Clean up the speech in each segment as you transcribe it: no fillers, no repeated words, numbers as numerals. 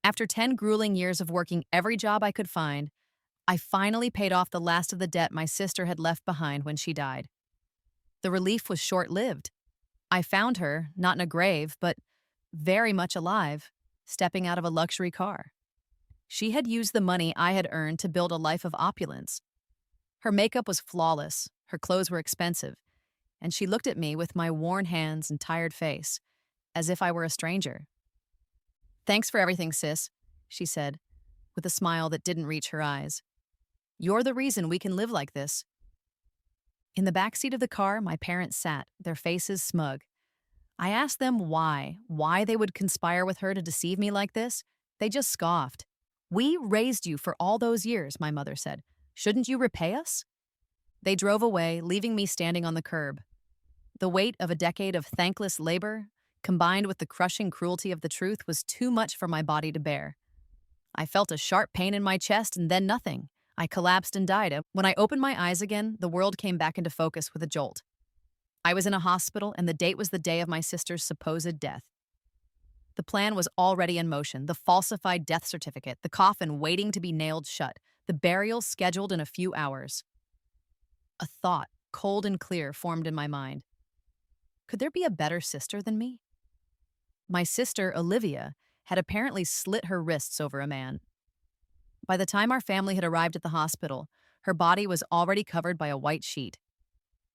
After 10 grueling years of working every job I could find, I finally paid off the last of the debt my sister had left behind when she died. The relief was short-lived. I found her, not in a grave, but very much alive, stepping out of a luxury car. She had used the money I had earned to build a life of opulence. Her makeup was flawless, her clothes were expensive, and she looked at me with my worn hands and tired face, as if I were a stranger. "Thanks for everything, sis," she said, with a smile that didn't reach her eyes. "You're the reason we can live like this." In the back seat of the car, my parents sat, their faces smug. I asked them why they would conspire with her to deceive me like this. They just scoffed. "We raised you for all those years," my mother said. "Shouldn't you repay us?" They drove away, leaving me standing on the curb. The weight of a decade of thankless labor, combined with the crushing cruelty of the truth, was too much for my body to bear. I felt a sharp pain in my chest and then nothing. I collapsed and died. When I opened my eyes again, the world came back into focus with a jolt. I was in a hospital, and the date was the day of my sister's supposed death. The plan was already in motion: the falsified death certificate, the coffin waiting to be nailed shut, the burial scheduled in a few hours. A thought, cold and clear, formed in my mind. Could there be a better sister than me? My sister, Olivia, had apparently slit her wrists over a man. By the time our family had arrived at the hospital, her body was already covered by a white sheet.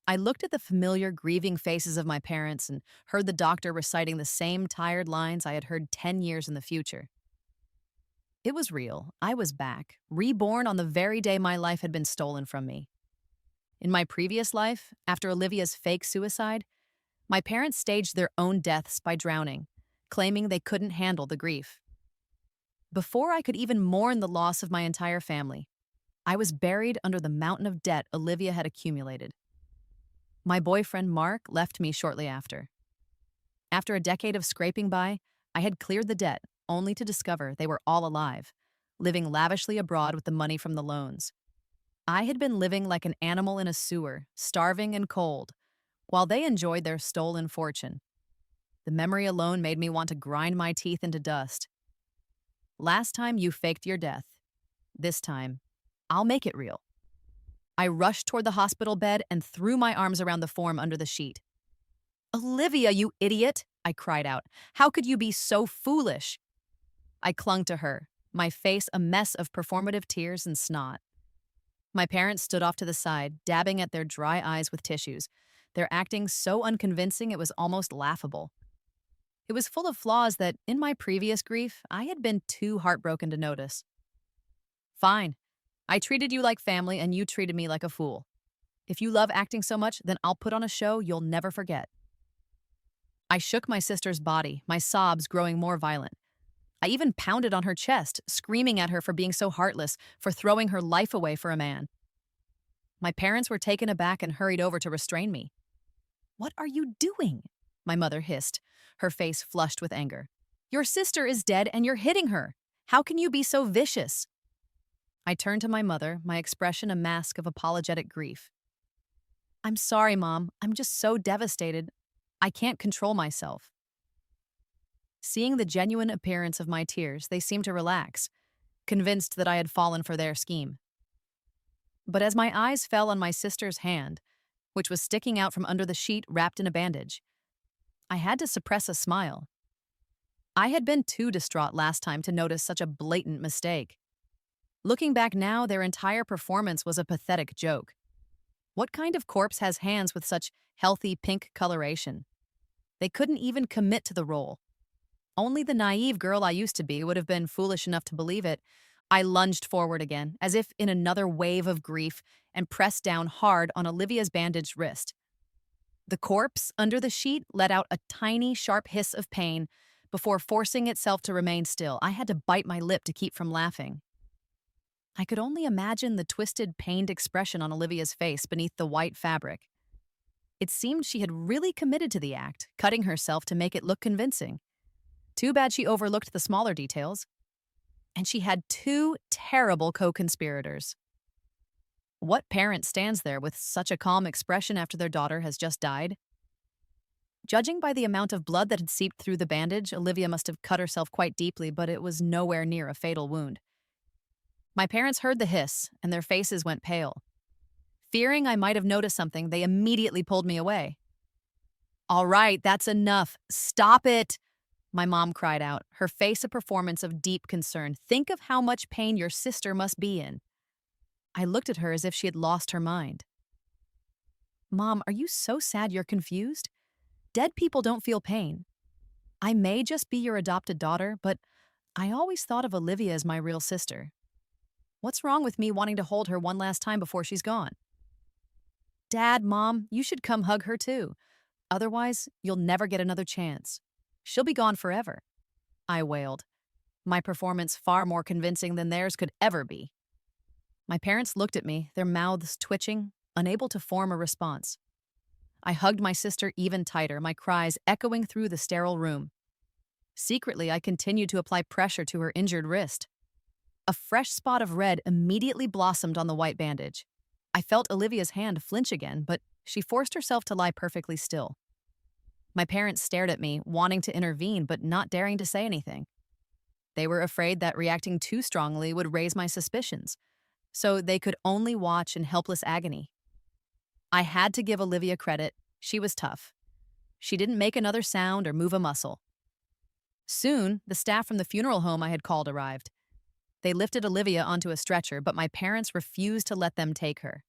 I looked at the familiar, grieving faces of my parents and heard the doctor reciting the same tired lines I had heard 10 years in the future. It was real. I was back, reborn on the very day my life had been stolen from me. In my previous life, after Olivia's fake suicide, my parents staged their own deaths by drowning, claiming they couldn't handle the grief. Before I could even mourn the loss of my entire family, I was buried under the mountain of debt Olivia had accumulated. My boyfriend, Mark, left me shortly after. After a decade of scraping by, I had cleared the debt, only to discover they were all alive, living lavishly abroad with the money from the loans. I had been living like an animal in a sewer, starving and cold, while they enjoyed their stolen fortune. The memory alone made me want to grind my teeth into dust. Last time you faked your death. This time, I'll make it real. I rushed toward the hospital bed and threw my arms around the form under the sheet. "Olivia, you idiot!" I cried out. "How could you be so foolish?" I clung to her, my face a mess of performative tears and snot. My parents stood off to the side, dabbing at their dry eyes with tissues, their acting so unconvincing it was almost laughable. It was full of flaws that, in my previous grief, I had been too heartbroken to notice. "Fine. I treated you like family and you treated me like a fool. If you love acting so much, then I'll put on a show you'll never forget." I shook my sister's body, my sobs growing more violent. I even pounded on her chest, screaming at her for being so heartless, for throwing her life away for a man. My parents were taken aback and hurried over to restrain me. "What are you doing?" my mother hissed, her face flushed with anger. "Your sister is dead and you're hitting her. How can you be so vicious?" I turned to my mother, my expression a mask of apologetic grief. "I'm sorry, Mom. I'm just so devastated. I can't control myself." Seeing the genuine appearance of my tears, they seemed to relax, convinced that I had fallen for their scheme. But as my eyes fell on my sister's hand, which was sticking out from under the sheet wrapped in a bandage, I had to suppress a smile. I had been too distraught last time to notice such a blatant mistake. Looking back now, their entire performance was a pathetic joke. What kind of corpse has hands with such healthy pink coloration? They couldn't even commit to the role. Only the naive girl I used to be would have been foolish enough to believe it. I lunged forward again, as if in another wave of grief, and pressed down hard on Olivia's bandaged wrist. The corpse under the sheet let out a tiny, sharp hiss of pain before forcing itself to remain still. I had to bite my lip to keep from laughing. I could only imagine the twisted, pained expression on Olivia's face beneath the white fabric. It seemed she had really committed to the act, cutting herself to make it look convincing. Too bad she overlooked the smaller details. And she had two terrible co-conspirators. What parent stands there with such a calm expression after their daughter has just died? Judging by the amount of blood that had seeped through the bandage, Olivia must have cut herself quite deeply, but it was nowhere near a fatal wound. My parents heard the hiss, and their faces went pale. Fearing I might have noticed something, they immediately pulled me away. "All right, that's enough. Stop it!" My mom cried out, her face a performance of deep concern. "Think of how much pain your sister must be in." I looked at her as if she had lost her mind. "Mom, are you so sad you're confused? Dead people don't feel pain. I may just be your adopted daughter, but I always thought of Olivia as my real sister. What's wrong with me wanting to hold her one last time before she's gone?" "Dad, Mom, you should come hug her too. Otherwise, you'll never get another chance. She'll be gone forever," I wailed, my performance far more convincing than theirs could ever be. My parents looked at me, their mouths twitching, unable to form a response. I hugged my sister even tighter, my cries echoing through the sterile room. Secretly, I continued to apply pressure to her injured wrist. A fresh spot of red immediately blossomed on the white bandage. I felt Olivia's hand flinch again, but she forced herself to lie perfectly still. My parents stared at me, wanting to intervene but not daring to say anything. They were afraid that reacting too strongly would raise my suspicions, so they could only watch in helpless agony. I had to give Olivia credit. She was tough. She didn't make another sound or move a muscle. Soon, the staff from the funeral home I had called arrived. They lifted Olivia onto a stretcher, but my parents refused to let them take her.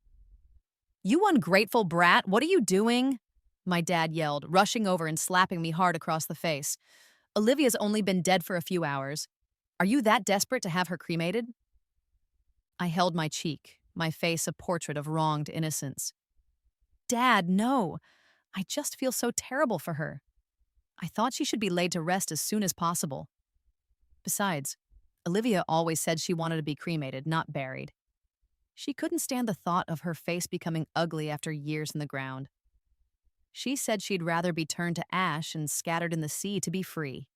"You ungrateful brat, what are you doing?" My dad yelled, rushing over and slapping me hard across the face. "Olivia's only been dead for a few hours. Are you that desperate to have her cremated?" I held my cheek, my face a portrait of wronged innocence. "Dad, no. I just feel so terrible for her. I thought she should be laid to rest as soon as possible. Besides, Olivia always said she wanted to be cremated, not buried. She couldn't stand the thought of her face becoming ugly after years in the ground. She said she'd rather be turned to ash and scattered in the sea to be free."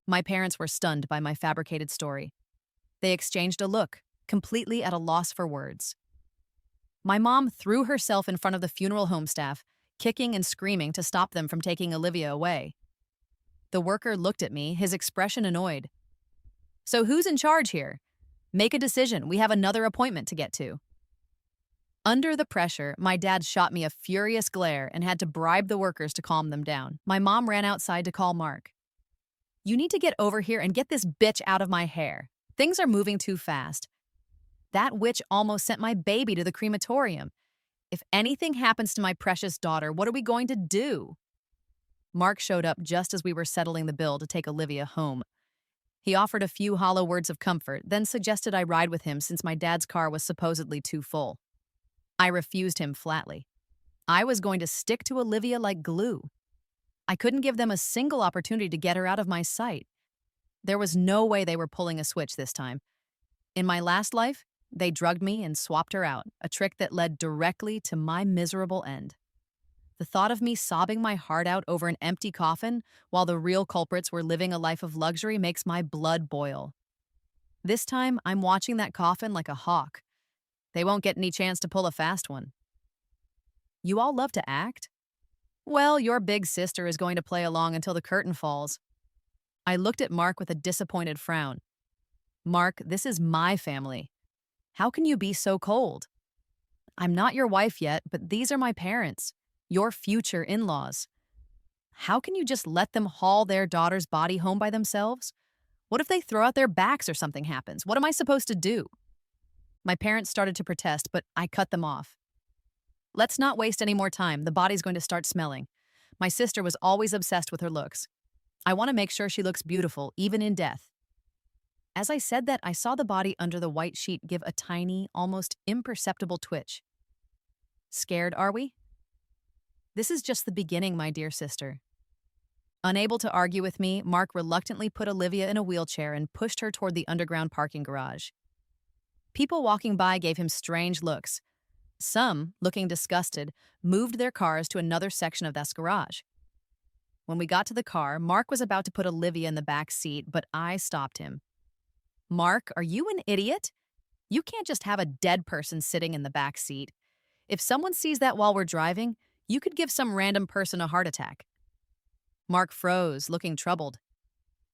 My parents were stunned by my fabricated story. They exchanged a look, completely at a loss for words. My mom threw herself in front of the funeral home staff, kicking and screaming to stop them from taking Olivia away. The worker looked at me, his expression annoyed. "So who's in charge here? Make a decision. We have another appointment to get to." Under the pressure, my dad shot me a furious glare and had to bribe the workers to calm them down. My mom ran outside to call Mark. "You need to get over here and get this bitch out of my hair. Things are moving too fast. That witch almost sent my baby to the crematorium. If anything happens to my precious daughter, what are we going to do?" Mark showed up just as we were settling the bill to take Olivia home. He offered a few hollow words of comfort, then suggested I ride with him since my dad's car was supposedly too full. I refused him flatly. I was going to stick to Olivia like glue. I couldn't give them a single opportunity to get her out of my sight. There was no way they were pulling a switch this time. In my last life, they drugged me and swapped her out, a trick that led directly to my miserable end. The thought of me sobbing my heart out over an empty coffin while the real culprits were living a life of luxury makes my blood boil. This time, I'm watching that coffin like a hawk. They won't get any chance to pull a fast one. "You all love to act? Well, your big sister is going to play along until the curtain falls." I looked at Mark with a disappointed frown. "Mark, this is my family. How can you be so cold? I'm not your wife yet, but these are my parents, your future in-laws. How can you just let them haul their daughter's body home by themselves? What if they throw out their backs or something happens? What am I supposed to do?" My parents started to protest, but I cut them off. "Let's not waste any more time. The body's going to start smelling. My sister was always obsessed with her looks. I want to make sure she looks beautiful, even in death." As I said that, I saw the body under the white sheet give a tiny, almost imperceptible twitch. "Scared, are we?" "This is just the beginning, my dear sister." Unable to argue with me, Mark reluctantly put Olivia in a wheelchair and pushed her toward the underground parking garage. People walking by gave him strange looks. Some, looking disgusted, moved their cars to another section of this garage. When we got to the car, Mark was about to put Olivia in the back seat, but I stopped him. "Mark, are you an idiot? You can't just have a dead person sitting in the back seat. If someone sees that while we're driving, You could give some random person a heart attack. Mark froze, looking troubled.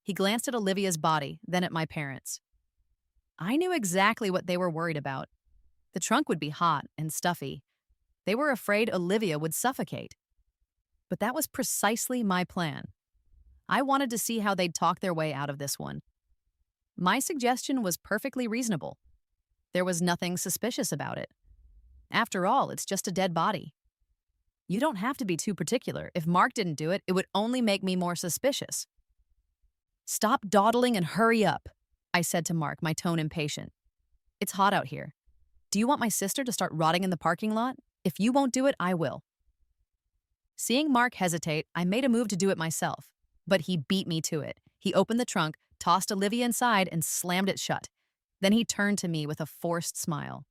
He glanced at Olivia's body, then at my parents. I knew exactly what they were worried about. The trunk would be hot and stuffy. They were afraid Olivia would suffocate. But that was precisely my plan. I wanted to see how they'd talk their way out of this one. My suggestion was perfectly reasonable. There was nothing suspicious about it. After all, it's just a dead body. You don't have to be too particular. If Mark didn't do it, it would only make me more suspicious. Stop dawdling and hurry up, I said to Mark, my tone impatient. It's hot out here. Do you want my sister to start rotting in the parking lot? If you won't do it, I will. Seeing Mark hesitate, I made a move to do it myself, but he beat me to it. He opened the trunk, tossed Olivia inside, and slammed it shut. Then he turned to me with a forced smile.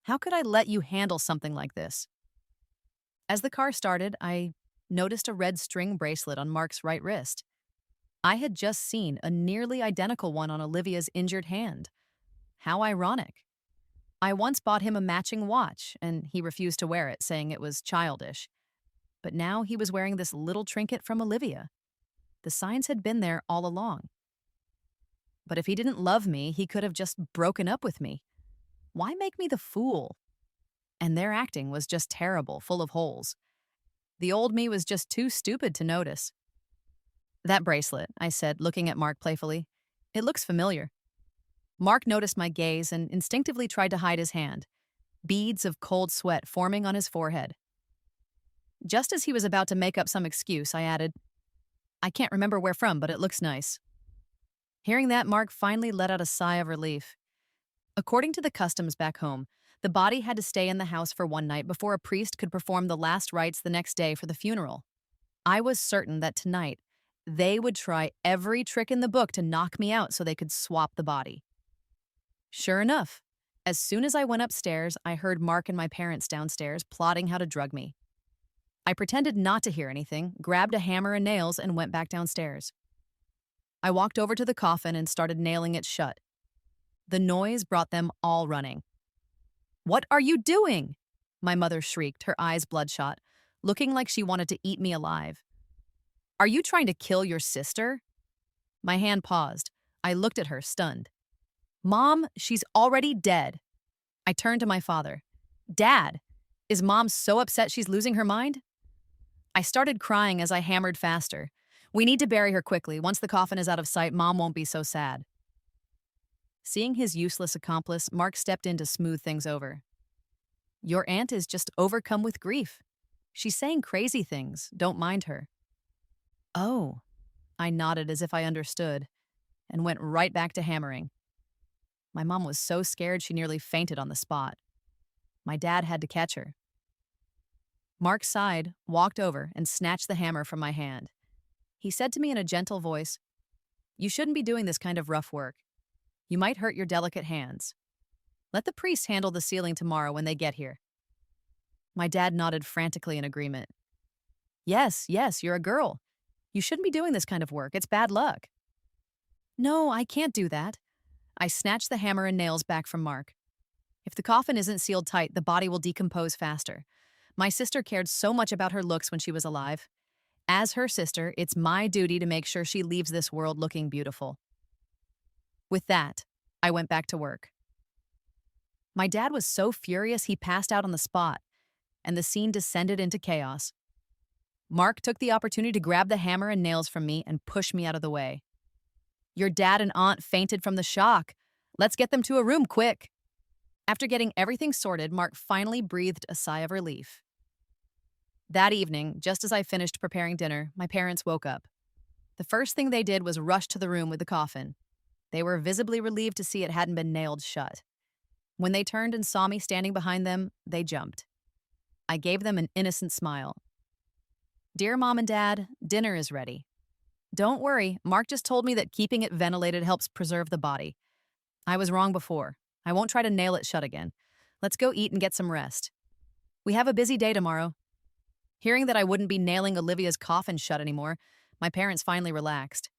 How could I let you handle something like this? As the car started, I noticed a red string bracelet on Mark's right wrist. I had just seen a nearly identical one on Olivia's injured hand. How ironic. I once bought him a matching watch, and he refused to wear it, saying it was childish. But now he was wearing this little trinket from Olivia. The signs had been there all along. But if he didn't love me, he could have just broken up with me. Why make me the fool? And their acting was just terrible, full of holes. The old me was just too stupid to notice. That bracelet, I said, looking at Mark playfully. It looks familiar. Mark noticed my gaze and instinctively tried to hide his hand, beads of cold sweat forming on his forehead. Just as he was about to make up some excuse, I added, I can't remember where from, but it looks nice. Hearing that, Mark finally let out a sigh of relief. According to the customs back home, the body had to stay in the house for one night before a priest could perform the last rites the next day for the funeral. I was certain that tonight, they would try every trick in the book to knock me out so they could swap the body. Sure enough, as soon as I went upstairs, I heard Mark and my parents downstairs plotting how to drug me. I pretended not to hear anything, grabbed a hammer and nails, and went back downstairs. I walked over to the coffin and started nailing it shut. The noise brought them all running. What are you doing? My mother shrieked, her eyes bloodshot, looking like she wanted to eat me alive. Are you trying to kill your sister? My hand paused. I looked at her, stunned. Mom, she's already dead. I turned to my father. Dad, is Mom so upset she's losing her mind? I started crying as I hammered faster. We need to bury her quickly. Once the coffin is out of sight, Mom won't be so sad. Seeing his useless accomplice, Mark stepped in to smooth things over. Your aunt is just overcome with grief. She's saying crazy things. Don't mind her. Oh, I nodded as if I understood, and went right back to hammering. My mom was so scared she nearly fainted on the spot. My dad had to catch her. Mark sighed, walked over, and snatched the hammer from my hand. He said to me in a gentle voice, You shouldn't be doing this kind of rough work. You might hurt your delicate hands. Let the priests handle the ceiling tomorrow when they get here. My dad nodded frantically in agreement. Yes, you're a girl. You shouldn't be doing this kind of work. It's bad luck. No, I can't do that. I snatched the hammer and nails back from Mark. If the coffin isn't sealed tight, the body will decompose faster. My sister cared so much about her looks when she was alive. As her sister, it's my duty to make sure she leaves this world looking beautiful. With that, I went back to work. My dad was so furious he passed out on the spot, and the scene descended into chaos. Mark took the opportunity to grab the hammer and nails from me and push me out of the way. Your dad and aunt fainted from the shock. Let's get them to a room, quick. After getting everything sorted, Mark finally breathed a sigh of relief. That evening, just as I finished preparing dinner, my parents woke up. The first thing they did was rush to the room with the coffin. They were visibly relieved to see it hadn't been nailed shut. When they turned and saw me standing behind them, they jumped. I gave them an innocent smile. Dear Mom and Dad, dinner is ready. Don't worry, Mark just told me that keeping it ventilated helps preserve the body. I was wrong before. I won't try to nail it shut again. Let's go eat and get some rest. We have a busy day tomorrow. Hearing that I wouldn't be nailing Olivia's coffin shut anymore, my parents finally relaxed.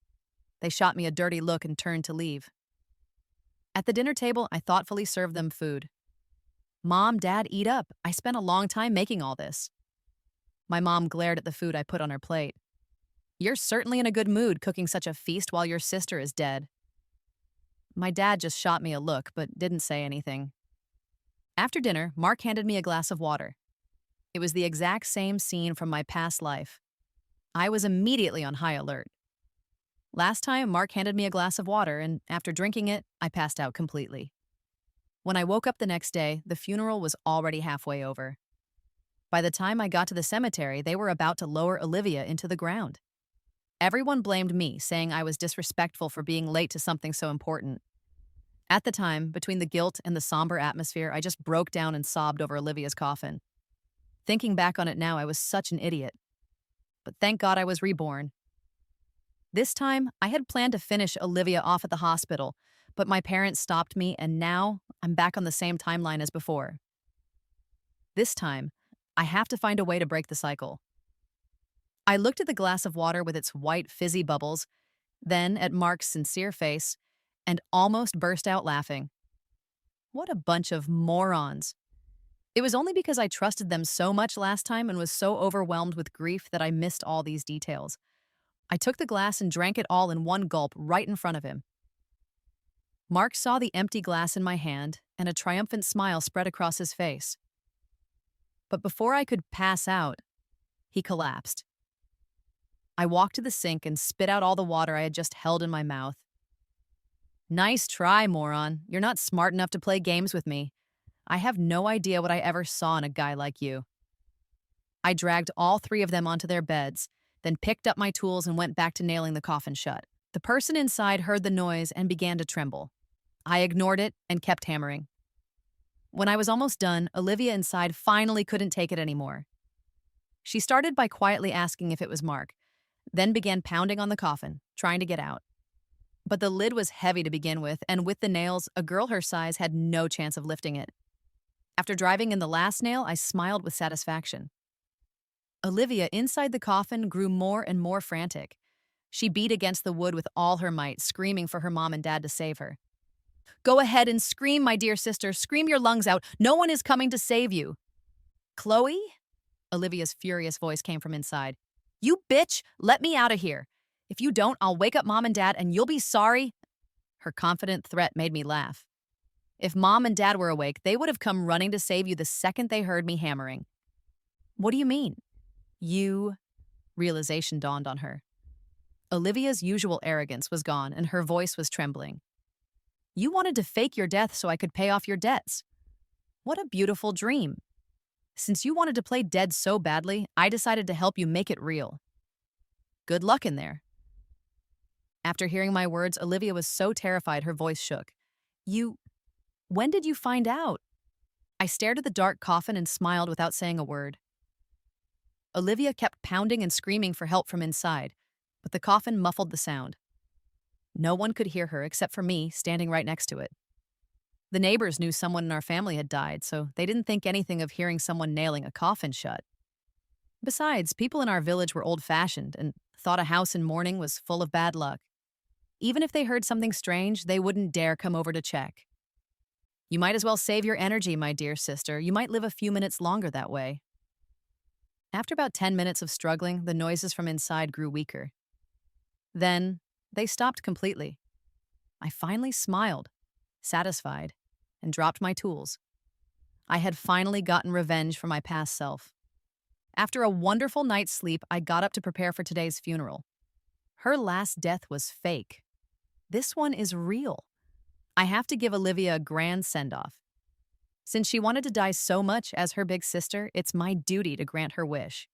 They shot me a dirty look and turned to leave. At the dinner table, I thoughtfully served them food. Mom, Dad, eat up. I spent a long time making all this. My mom glared at the food I put on her plate. You're certainly in a good mood cooking such a feast while your sister is dead. My dad just shot me a look, but didn't say anything. After dinner, Mark handed me a glass of water. It was the exact same scene from my past life. I was immediately on high alert. Last time, Mark handed me a glass of water, and after drinking it, I passed out completely. When I woke up the next day, the funeral was already halfway over. By the time I got to the cemetery, they were about to lower Olivia into the ground. Everyone blamed me, saying I was disrespectful for being late to something so important. At the time, between the guilt and the somber atmosphere, I just broke down and sobbed over Olivia's coffin. Thinking back on it now, I was such an idiot. But thank God I was reborn. This time, I had planned to finish Olivia off at the hospital, but my parents stopped me, and now I'm back on the same timeline as before. This time, I have to find a way to break the cycle. I looked at the glass of water with its white, fizzy bubbles, then at Mark's sincere face, and almost burst out laughing. What a bunch of morons. It was only because I trusted them so much last time and was so overwhelmed with grief that I missed all these details. I took the glass and drank it all in one gulp right in front of him. Mark saw the empty glass in my hand, and a triumphant smile spread across his face. But before I could pass out, he collapsed. I walked to the sink and spit out all the water I had just held in my mouth. Nice try, moron. You're not smart enough to play games with me. I have no idea what I ever saw in a guy like you. I dragged all three of them onto their beds, then picked up my tools and went back to nailing the coffin shut. The person inside heard the noise and began to tremble. I ignored it and kept hammering. When I was almost done, Olivia inside finally couldn't take it anymore. She started by quietly asking if it was Mark, then began pounding on the coffin, trying to get out. But the lid was heavy to begin with, and with the nails, a girl her size had no chance of lifting it. After driving in the last nail, I smiled with satisfaction. Olivia inside the coffin grew more and more frantic. She beat against the wood with all her might, screaming for her mom and dad to save her. Go ahead and scream, my dear sister. Scream your lungs out. No one is coming to save you. Chloe? Olivia's furious voice came from inside. You bitch, let me out of here. If you don't, I'll wake up mom and dad and you'll be sorry. Her confident threat made me laugh. If mom and dad were awake, they would have come running to save you the second they heard me hammering. What do you mean? Realization dawned on her. Olivia's usual arrogance was gone and her voice was trembling. You wanted to fake your death so I could pay off your debts. What a beautiful dream. Since you wanted to play dead so badly, I decided to help you make it real. Good luck in there. After hearing my words, Olivia was so terrified her voice shook. When did you find out? I stared at the dark coffin and smiled without saying a word. Olivia kept pounding and screaming for help from inside, but the coffin muffled the sound. No one could hear her except for me, standing right next to it. The neighbors knew someone in our family had died, so they didn't think anything of hearing someone nailing a coffin shut. Besides, people in our village were old-fashioned and thought a house in mourning was full of bad luck. Even if they heard something strange, they wouldn't dare come over to check. You might as well save your energy, my dear sister. You might live a few minutes longer that way. After about 10 minutes of struggling, the noises from inside grew weaker. Then, they stopped completely. I finally smiled, satisfied, and dropped my tools. I had finally gotten revenge for my past self. After a wonderful night's sleep, I got up to prepare for today's funeral. Her last death was fake. This one is real. I have to give Olivia a grand send-off. Since she wanted to die so much as her big sister, it's my duty to grant her wish.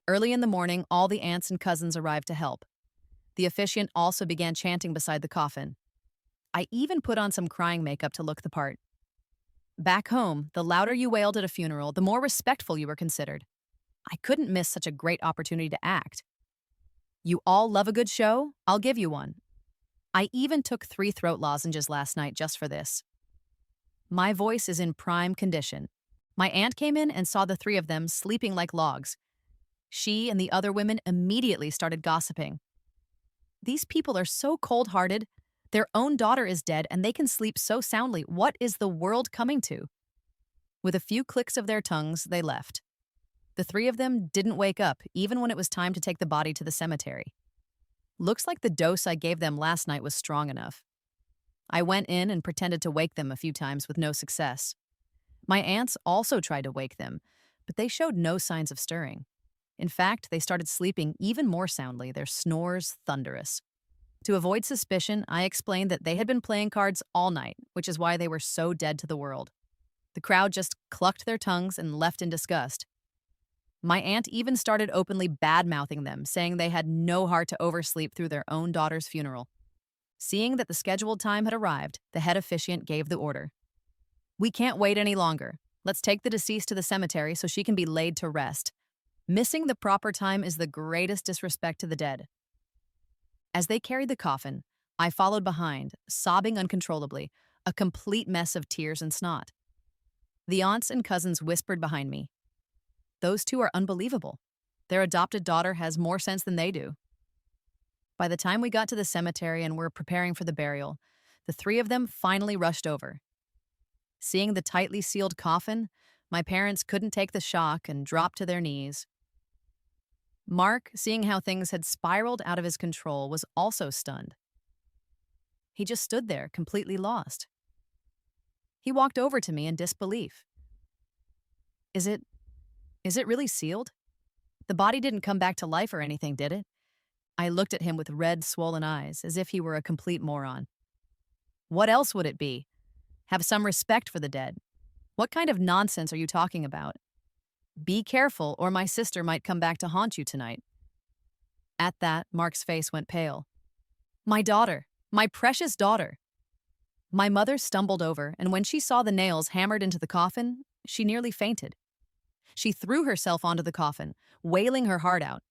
Early in the morning, all the aunts and cousins arrived to help. The officiant also began chanting beside the coffin. I even put on some crying makeup to look the part. Back home, the louder you wailed at a funeral, the more respectful you were considered. I couldn't miss such a great opportunity to act. You all love a good show? I'll give you one. I even took 3 throat lozenges last night just for this. My voice is in prime condition. My aunt came in and saw the 3 of them sleeping like logs. She and the other women immediately started gossiping. These people are so cold-hearted. Their own daughter is dead and they can sleep so soundly. What is the world coming to? With a few clicks of their tongues, they left. The three of them didn't wake up, even when it was time to take the body to the cemetery. Looks like the dose I gave them last night was strong enough. I went in and pretended to wake them a few times with no success. My aunts also tried to wake them, but they showed no signs of stirring. In fact, they started sleeping even more soundly, their snores thunderous. To avoid suspicion, I explained that they had been playing cards all night, which is why they were so dead to the world. The crowd just clucked their tongues and left in disgust. My aunt even started openly bad-mouthing them, saying they had no heart to oversleep through their own daughter's funeral. Seeing that the scheduled time had arrived, the head officiant gave the order. "We can't wait any longer. Let's take the deceased to the cemetery so she can be laid to rest. Missing the proper time is the greatest disrespect to the dead." As they carried the coffin, I followed behind, sobbing uncontrollably, a complete mess of tears and snot. The aunts and cousins whispered behind me, "Those two are unbelievable. Their adopted daughter has more sense than they do." By the time we got to the cemetery and were preparing for the burial, the three of them finally rushed over. Seeing the tightly sealed coffin, my parents couldn't take the shock and dropped to their knees. Mark, seeing how things had spiraled out of his control, was also stunned. He just stood there, completely lost. He walked over to me in disbelief. Is it really sealed? The body didn't come back to life or anything, did it?" I looked at him with red, swollen eyes, as if he were a complete moron. "What else would it be? Have some respect for the dead. What kind of nonsense are you talking about? Be careful, or my sister might come back to haunt you tonight." At that, Mark's face went pale. "My daughter, my precious daughter." My mother stumbled over, and when she saw the nails hammered into the coffin, she nearly fainted. She threw herself onto the coffin, wailing her heart out.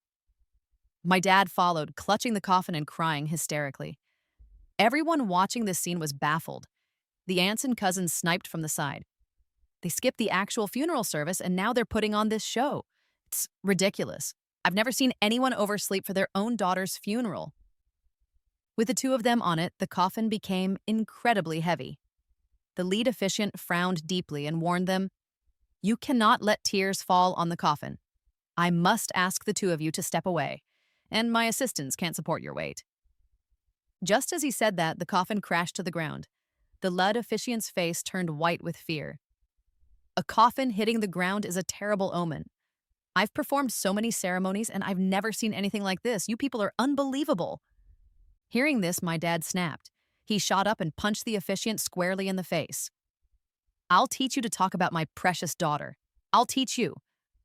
My dad followed, clutching the coffin and crying hysterically. Everyone watching this scene was baffled. The aunts and cousins sniped from the side. They skipped the actual funeral service, and now they're putting on this show. It's ridiculous. I've never seen anyone oversleep for their own daughter's funeral. With the two of them on it, the coffin became incredibly heavy. The lead officiant frowned deeply and warned them, "You cannot let tears fall on the coffin. I must ask the two of you to step away, and my assistants can't support your weight." Just as he said that, the coffin crashed to the ground. The lead officiant's face turned white with fear. A coffin hitting the ground is a terrible omen. I've performed so many ceremonies, and I've never seen anything like this. You people are unbelievable. Hearing this, my dad snapped. He shot up and punched the officiant squarely in the face. "I'll teach you to talk about my precious daughter. I'll teach you.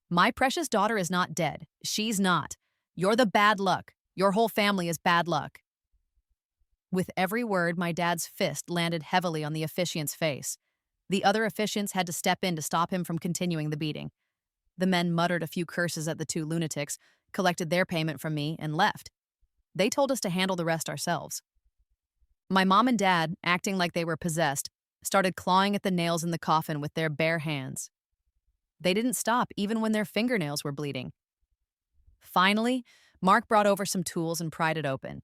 My precious daughter is not dead. She's not. You're the bad luck. Your whole family is bad luck." With every word, my dad's fist landed heavily on the officiant's face. The other officiants had to step in to stop him from continuing the beating. The men muttered a few curses at the two lunatics, collected their payment from me, and left. They told us to handle the rest ourselves. My mom and dad, acting like they were possessed, started clawing at the nails in the coffin with their bare hands. They didn't stop even when their fingernails were bleeding. Finally, Mark brought over some tools and pried it open.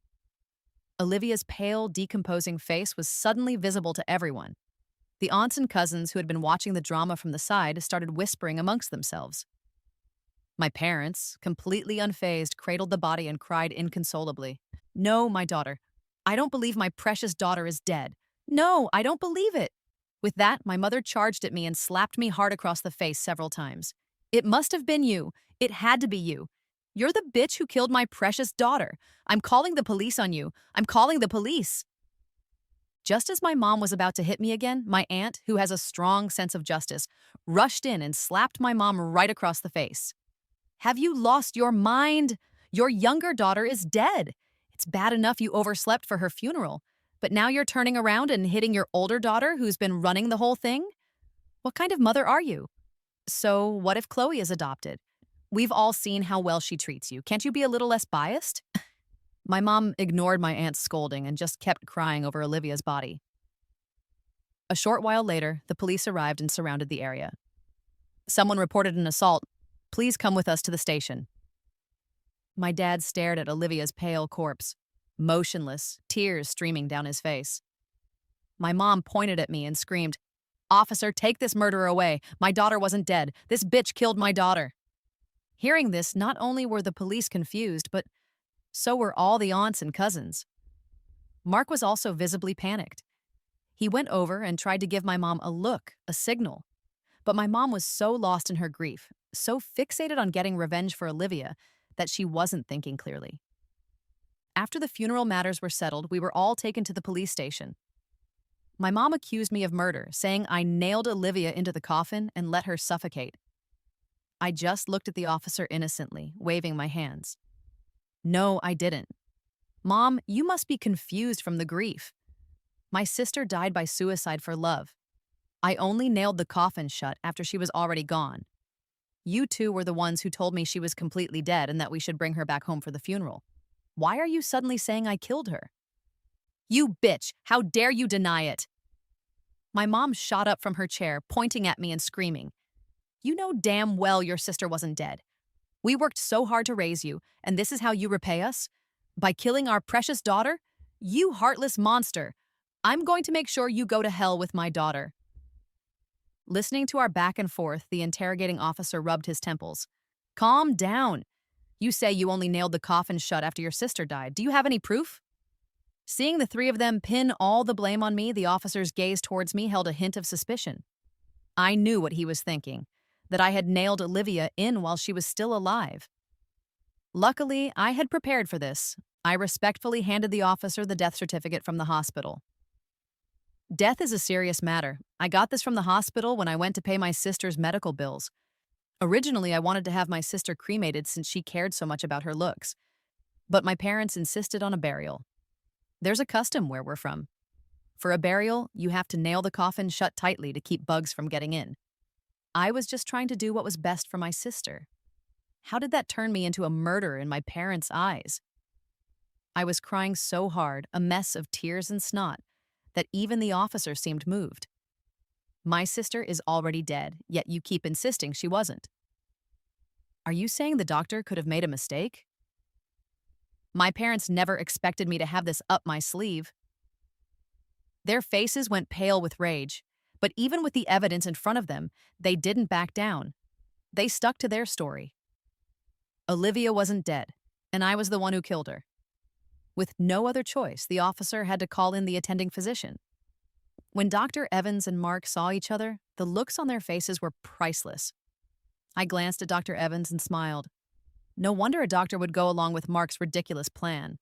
Olivia's pale, decomposing face was suddenly visible to everyone. The aunts and cousins who had been watching the drama from the side started whispering amongst themselves. My parents, completely unfazed, cradled the body and cried inconsolably. "No, my daughter. I don't believe my precious daughter is dead. No, I don't believe it." With that, my mother charged at me and slapped me hard across the face several times. "It must have been you. It had to be you. You're the bitch who killed my precious daughter. I'm calling the police on you. I'm calling the police." Just as my mom was about to hit me again, my aunt, who has a strong sense of justice, rushed in and slapped my mom right across the face. "Have you lost your mind? Your younger daughter is dead. It's bad enough you overslept for her funeral, but now you're turning around and hitting your older daughter who's been running the whole thing? What kind of mother are you? So what if Chloe is adopted? We've all seen how well she treats you. Can't you be a little less biased?" My mom ignored my aunt's scolding and just kept crying over Olivia's body. A short while later, the police arrived and surrounded the area. "Someone reported an assault. Please come with us to the station." My dad stared at Olivia's pale corpse, motionless, tears streaming down his face. My mom pointed at me and screamed, "Officer, take this murderer away. My daughter wasn't dead. This bitch killed my daughter." Hearing this, not only were the police confused, but so were all the aunts and cousins. Mark was also visibly panicked. He went over and tried to give my mom a look, a signal. But my mom was so lost in her grief, so fixated on getting revenge for Olivia, that she wasn't thinking clearly. After the funeral matters were settled, we were all taken to the police station. My mom accused me of murder, saying I nailed Olivia into the coffin and let her suffocate. I just looked at the officer innocently, waving my hands. No, I didn't. Mom, you must be confused from the grief. My sister died by suicide for love. I only nailed the coffin shut after she was already gone. You two were the ones who told me she was completely dead and that we should bring her back home for the funeral. Why are you suddenly saying I killed her? You bitch! How dare you deny it? My mom shot up from her chair, pointing at me and screaming. You know damn well your sister wasn't dead. We worked so hard to raise you, and this is how you repay us? By killing our precious daughter? You heartless monster! I'm going to make sure you go to hell with my daughter. Listening to our back and forth, the interrogating officer rubbed his temples. Calm down. You say you only nailed the coffin shut after your sister died. Do you have any proof? Seeing the three of them pin all the blame on me, the officer's gaze towards me held a hint of suspicion. I knew what he was thinking, that I had nailed Olivia in while she was still alive. Luckily, I had prepared for this. I respectfully handed the officer the death certificate from the hospital. Death is a serious matter. I got this from the hospital when I went to pay my sister's medical bills. Originally, I wanted to have my sister cremated since she cared so much about her looks. But my parents insisted on a burial. There's a custom where we're from. For a burial, you have to nail the coffin shut tightly to keep bugs from getting in. I was just trying to do what was best for my sister. How did that turn me into a murderer in my parents' eyes? I was crying so hard, a mess of tears and snot, that even the officer seemed moved. My sister is already dead, yet you keep insisting she wasn't. Are you saying the doctor could have made a mistake? My parents never expected me to have this up my sleeve. Their faces went pale with rage, but even with the evidence in front of them, they didn't back down. They stuck to their story. Olivia wasn't dead, and I was the one who killed her. With no other choice, the officer had to call in the attending physician. When Dr. Evans and Mark saw each other, the looks on their faces were priceless. I glanced at Dr. Evans and smiled. No wonder a doctor would go along with Mark's ridiculous plan.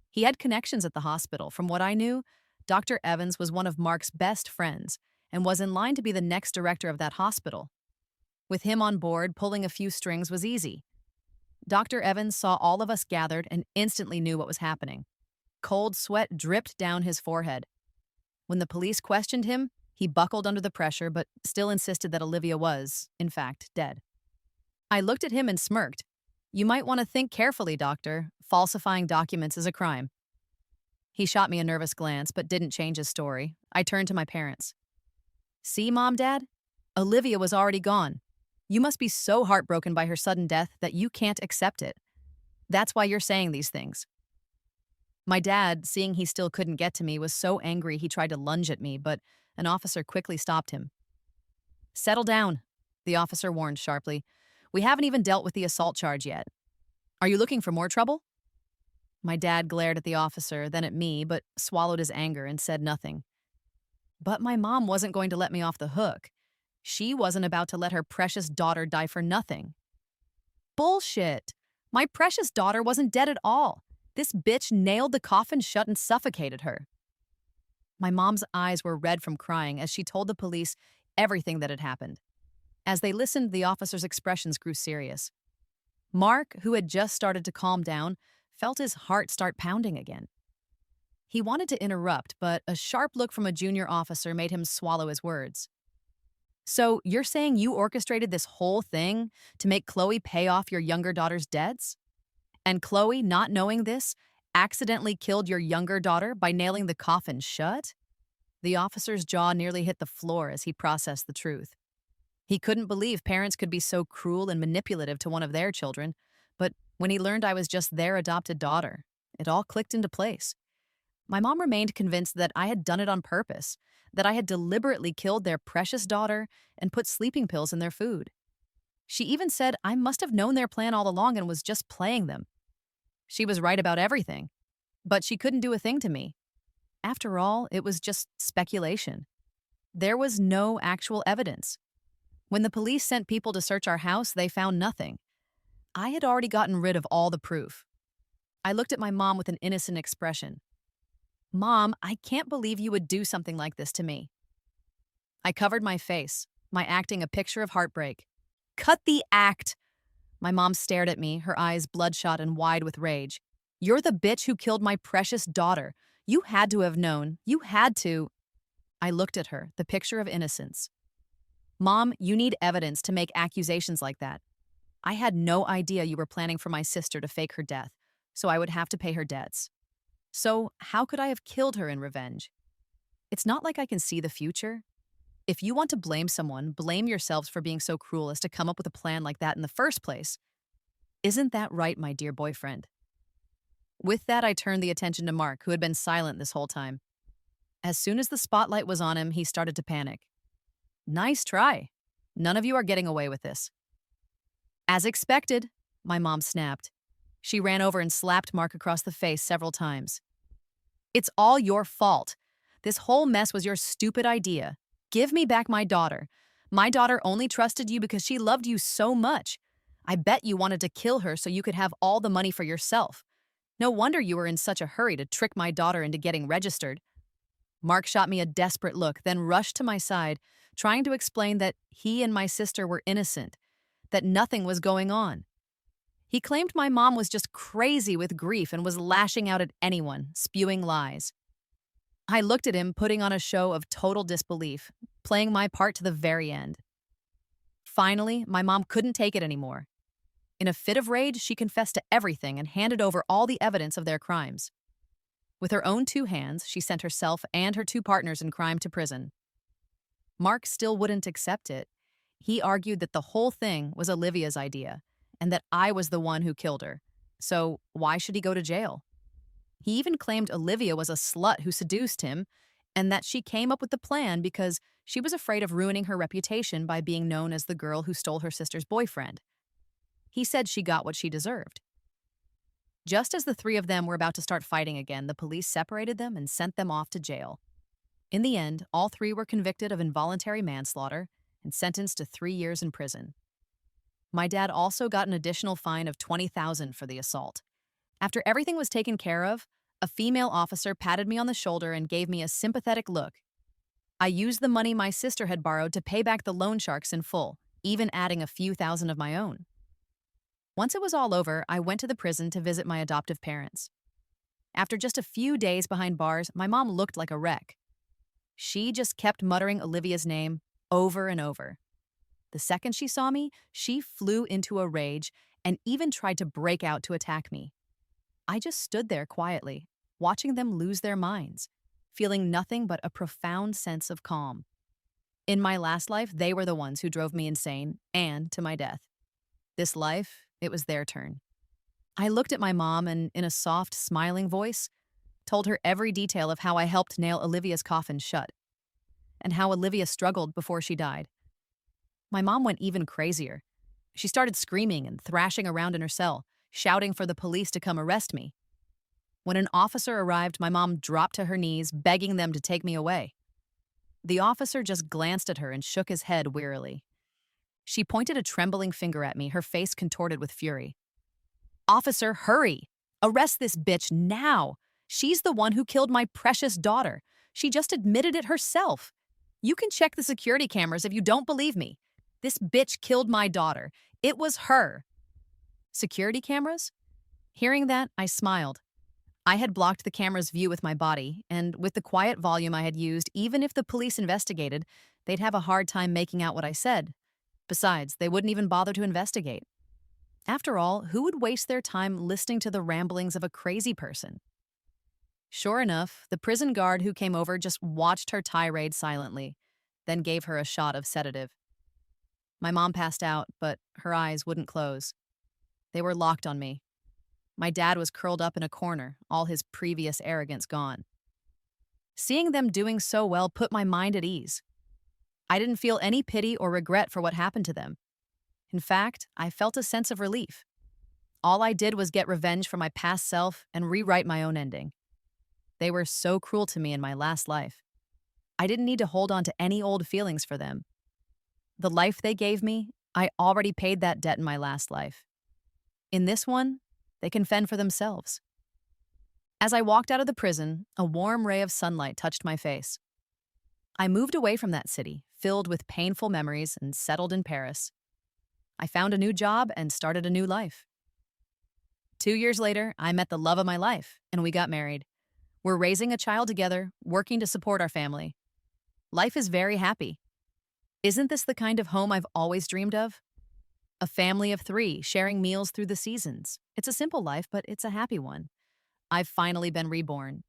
He had connections at the hospital. From what I knew, Dr. Evans was one of Mark's best friends and was in line to be the next director of that hospital. With him on board, pulling a few strings was easy. Dr. Evans saw all of us gathered and instantly knew what was happening. Cold sweat dripped down his forehead. When the police questioned him, he buckled under the pressure but still insisted that Olivia was, in fact, dead. I looked at him and smirked. You might want to think carefully, doctor. Falsifying documents is a crime. He shot me a nervous glance but didn't change his story. I turned to my parents. See, Mom, Dad? Olivia was already gone. You must be so heartbroken by her sudden death that you can't accept it. That's why you're saying these things. My dad, seeing he still couldn't get to me, was so angry he tried to lunge at me, but an officer quickly stopped him. Settle down, the officer warned sharply. We haven't even dealt with the assault charge yet. Are you looking for more trouble? My dad glared at the officer, then at me, but swallowed his anger and said nothing. But my mom wasn't going to let me off the hook. She wasn't about to let her precious daughter die for nothing. Bullshit! My precious daughter wasn't dead at all. This bitch nailed the coffin shut and suffocated her. My mom's eyes were red from crying as she told the police everything that had happened. As they listened, the officer's expressions grew serious. Mark, who had just started to calm down, felt his heart start pounding again. He wanted to interrupt, but a sharp look from a junior officer made him swallow his words. So you're saying you orchestrated this whole thing to make Chloe pay off your younger daughter's debts? And Chloe, not knowing this, accidentally killed your younger daughter by nailing the coffin shut? The officer's jaw nearly hit the floor as he processed the truth. He couldn't believe parents could be so cruel and manipulative to one of their children, but when he learned I was just their adopted daughter, it all clicked into place. My mom remained convinced that I had done it on purpose, that I had deliberately killed their precious daughter and put sleeping pills in their food. She even said I must have known their plan all along and was just playing them. She was right about everything, but she couldn't do a thing to me. After all, it was just speculation. There was no actual evidence. When the police sent people to search our house, they found nothing. I had already gotten rid of all the proof. I looked at my mom with an innocent expression. Mom, I can't believe you would do something like this to me. I covered my face, my acting a picture of heartbreak. Cut the act! My mom stared at me, her eyes bloodshot and wide with rage. You're the bitch who killed my precious daughter. You had to have known. You had to. I looked at her, the picture of innocence. Mom, you need evidence to make accusations like that. I had no idea you were planning for my sister to fake her death, so I would have to pay her debts. So, how could I have killed her in revenge? It's not like I can see the future. If you want to blame someone, blame yourselves for being so cruel as to come up with a plan like that in the first place. Isn't that right, my dear boyfriend? With that, I turned the attention to Mark, who had been silent this whole time. As soon as the spotlight was on him, he started to panic. Nice try. None of you are getting away with this. As expected, my mom snapped. She ran over and slapped Mark across the face several times. It's all your fault. This whole mess was your stupid idea. Give me back my daughter. My daughter only trusted you because she loved you so much. I bet you wanted to kill her so you could have all the money for yourself. No wonder you were in such a hurry to trick my daughter into getting registered. Mark shot me a desperate look, then rushed to my side, trying to explain that he and my sister were innocent, that nothing was going on. He claimed my mom was just crazy with grief and was lashing out at anyone, spewing lies. I looked at him, putting on a show of total disbelief, playing my part to the very end. Finally, my mom couldn't take it anymore. In a fit of rage, she confessed to everything and handed over all the evidence of their crimes. With her own 2 hands, she sent herself and her 2 partners in crime to prison. Mark still wouldn't accept it. He argued that the whole thing was Olivia's idea, and that I was the one who killed her. So why should he go to jail? He even claimed Olivia was a slut who seduced him, and that she came up with the plan because she was afraid of ruining her reputation by being known as the girl who stole her sister's boyfriend. He said she got what she deserved. Just as the 3 of them were about to start fighting again, the police separated them and sent them off to jail. In the end, all 3 were convicted of involuntary manslaughter and sentenced to 3 years in prison. My dad also got an additional fine of $20,000 for the assault. After everything was taken care of, a female officer patted me on the shoulder and gave me a sympathetic look. I used the money my sister had borrowed to pay back the loan sharks in full, even adding a few thousand of my own. Once it was all over, I went to the prison to visit my adoptive parents. After just a few days behind bars, my mom looked like a wreck. She just kept muttering Olivia's name over and over. The second she saw me, she flew into a rage and even tried to break out to attack me. I just stood there quietly, watching them lose their minds, feeling nothing but a profound sense of calm. In my last life, they were the ones who drove me insane and to my death. This life, it was their turn. I looked at my mom and, in a soft, smiling voice, told her every detail of how I helped nail Olivia's coffin shut, and how Olivia struggled before she died. My mom went even crazier. She started screaming and thrashing around in her cell, shouting for the police to come arrest me. When an officer arrived, my mom dropped to her knees, begging them to take me away. The officer just glanced at her and shook his head wearily. She pointed a trembling finger at me, her face contorted with fury. Officer, hurry! Arrest this bitch now! She's the one who killed my precious daughter. She just admitted it herself. You can check the security cameras if you don't believe me. This bitch killed my daughter. It was her. Security cameras? Hearing that, I smiled. I had blocked the camera's view with my body, and with the quiet volume I had used, even if the police investigated, they'd have a hard time making out what I said. Besides, they wouldn't even bother to investigate. After all, who would waste their time listening to the ramblings of a crazy person? Sure enough, the prison guard who came over just watched her tirade silently, then gave her a shot of sedative. My mom passed out, but her eyes wouldn't close. They were locked on me. My dad was curled up in a corner, all his previous arrogance gone. Seeing them doing so well put my mind at ease. I didn't feel any pity or regret for what happened to them. In fact, I felt a sense of relief. All I did was get revenge for my past self and rewrite my own ending. They were so cruel to me in my last life. I didn't need to hold on to any old feelings for them. The life they gave me, I already paid that debt in my last life. In this one, they can fend for themselves. As I walked out of the prison, a warm ray of sunlight touched my face. I moved away from that city, filled with painful memories, and settled in Paris. I found a new job and started a new life. 2 years later, I met the love of my life, and we got married. We're raising a child together, working to support our family. Life is very happy. Isn't this the kind of home I've always dreamed of? A family of three, sharing meals through the seasons. It's a simple life, but it's a happy one. I've finally been reborn,